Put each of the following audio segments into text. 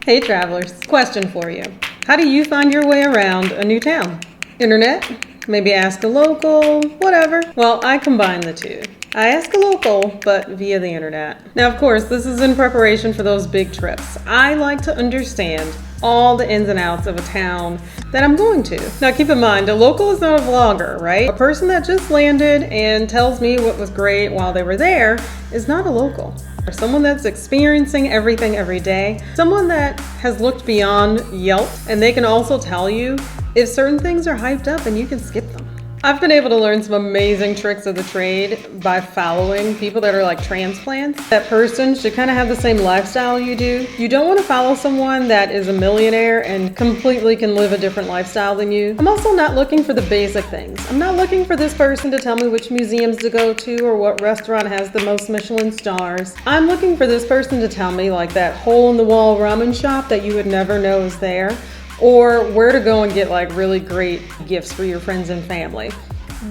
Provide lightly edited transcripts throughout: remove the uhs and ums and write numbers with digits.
Hey travelers, question for you. How do you find your way around a new town? Internet? Maybe ask a local, whatever. Well, I combine the two. I ask a local, but via the internet. Now, of course, this is in preparation for those big trips. I like to understand all the ins and outs of a town that I'm going to. Now, keep in mind, a local is not a vlogger, right? A person that just landed and tells me what was great while they were there is not a local. Someone that's experiencing everything every day, someone that has looked beyond Yelp, and they can also tell you if certain things are hyped up and you can skip them. I've been able to learn some amazing tricks of the trade by following people that are like transplants. That person should kind of have the same lifestyle you do. You don't want to follow someone that is a millionaire and completely can live a different lifestyle than you. I'm also not looking for the basic things. I'm not looking for this person to tell me which museums to go to or what restaurant has the most Michelin stars. I'm looking for this person to tell me like that hole-in-the-wall ramen shop that you would never know is there, or where to go and get like really great gifts for your friends and family.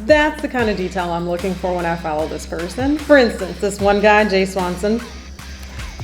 That's the kind of detail I'm looking for when I follow this person. For instance, this one guy, Jay Swanson,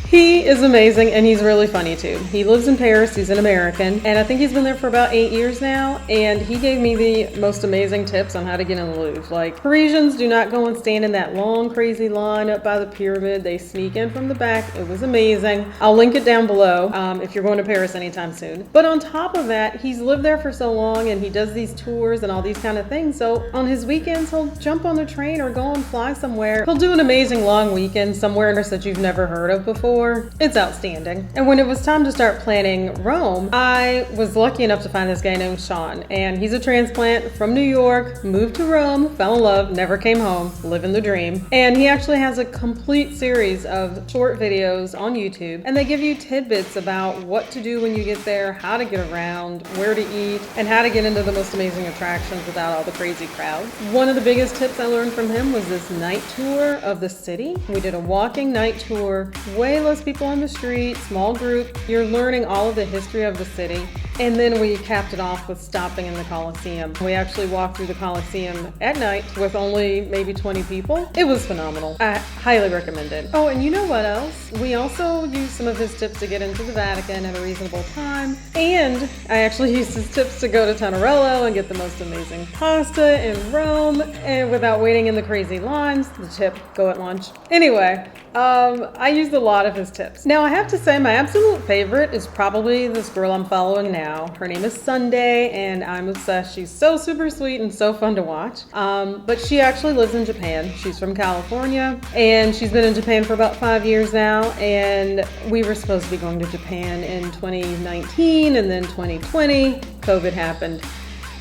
he is amazing and he's really funny too. He lives in Paris, he's an American, and I think he's been there for about 8 years now, and he gave me the most amazing tips on how to get in the Louvre. Like, Parisians do not go and stand in that long crazy line up by the pyramid. They sneak in from the back. It was amazing. I'll link it down below if you're going to Paris anytime soon. But on top of that, he's lived there for so long and he does these tours and all these kind of things. So on his weekends, he'll jump on the train or go and fly somewhere. He'll do an amazing long weekend somewhere that you've never heard of before. It's outstanding. And when it was time to start planning Rome, I was lucky enough to find this guy named Sean, and he's a transplant from New York, moved to Rome, fell in love, never came home, living the dream. And he actually has a complete series of short videos on YouTube, and they give you tidbits about what to do when you get there, how to get around, where to eat, and how to get into the most amazing attractions without all the crazy crowds. One of the biggest tips I learned from him was this night tour of the city. We did a walking night tour, way less people on the street, small group. You're learning all of the history of the city. And then we capped it off with stopping in the Colosseum. We actually walked through the Colosseum at night with only maybe 20 people. It was phenomenal. I highly recommend it. Oh, and you know what else? We also used some of his tips to get into the Vatican at a reasonable time. And I actually used his tips to go to Tenerello and get the most amazing pasta in Rome and without waiting in the crazy lines. The tip, go at lunch. Anyway, I used a lot of his tips. Now I have to say my absolute favorite is probably this girl I'm following now. Her name is Sundai and I'm obsessed. She's so super sweet and so fun to watch. But she actually lives in Japan. She's from California and she's been in Japan for about 5 years now, and we were supposed to be going to Japan in 2019 and then 2020, COVID happened.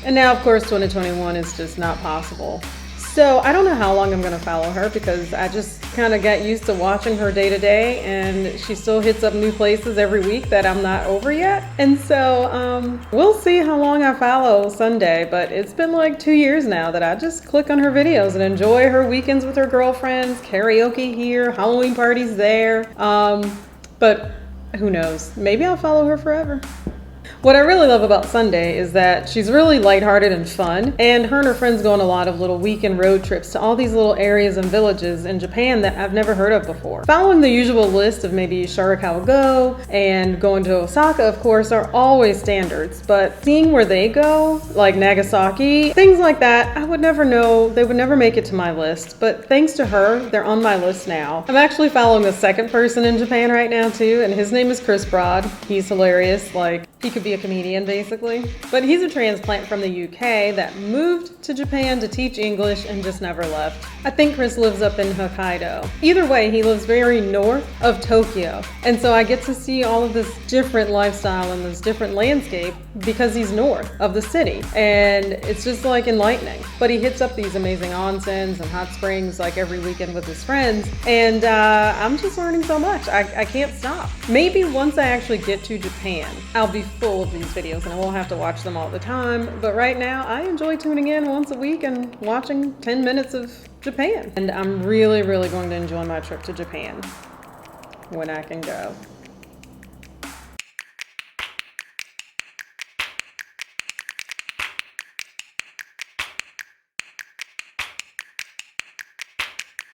And now of course 2021 is just not possible. So I don't know how long I'm going to follow her because I just kind of got used to watching her day to day, and she still hits up new places every week that I'm not over yet. And so we'll see how long I follow Sundai, but it's been like 2 years now that I just click on her videos and enjoy her weekends with her girlfriends, karaoke here, Halloween parties there. But who knows? Maybe I'll follow her forever. What I really love about Sundai is that she's really lighthearted and fun, and her friends go on a lot of little weekend road trips to all these little areas and villages in Japan that I've never heard of before. Following the usual list of maybe Shirakawa Go and going to Osaka, of course, are always standards, but seeing where they go, like Nagasaki, things like that, I would never know, they would never make it to my list, but thanks to her, they're on my list now. I'm actually following the second person in Japan right now too, and his name is Chris Broad. He's hilarious, like he could be a comedian basically. But he's a transplant from the UK that moved to Japan to teach English and just never left. I think Chris lives up in Hokkaido. Either way, he lives very north of Tokyo. And so I get to see all of this different lifestyle and this different landscape because he's north of the city. And it's just like enlightening. But he hits up these amazing onsens and hot springs like every weekend with his friends. And I'm just learning so much. I can't stop. Maybe once I actually get to Japan, I'll be full of these videos and I won't have to watch them all the time. But right now, I enjoy tuning in once a week and watching 10 minutes of Japan. And I'm really, really going to enjoy my trip to Japan when I can go.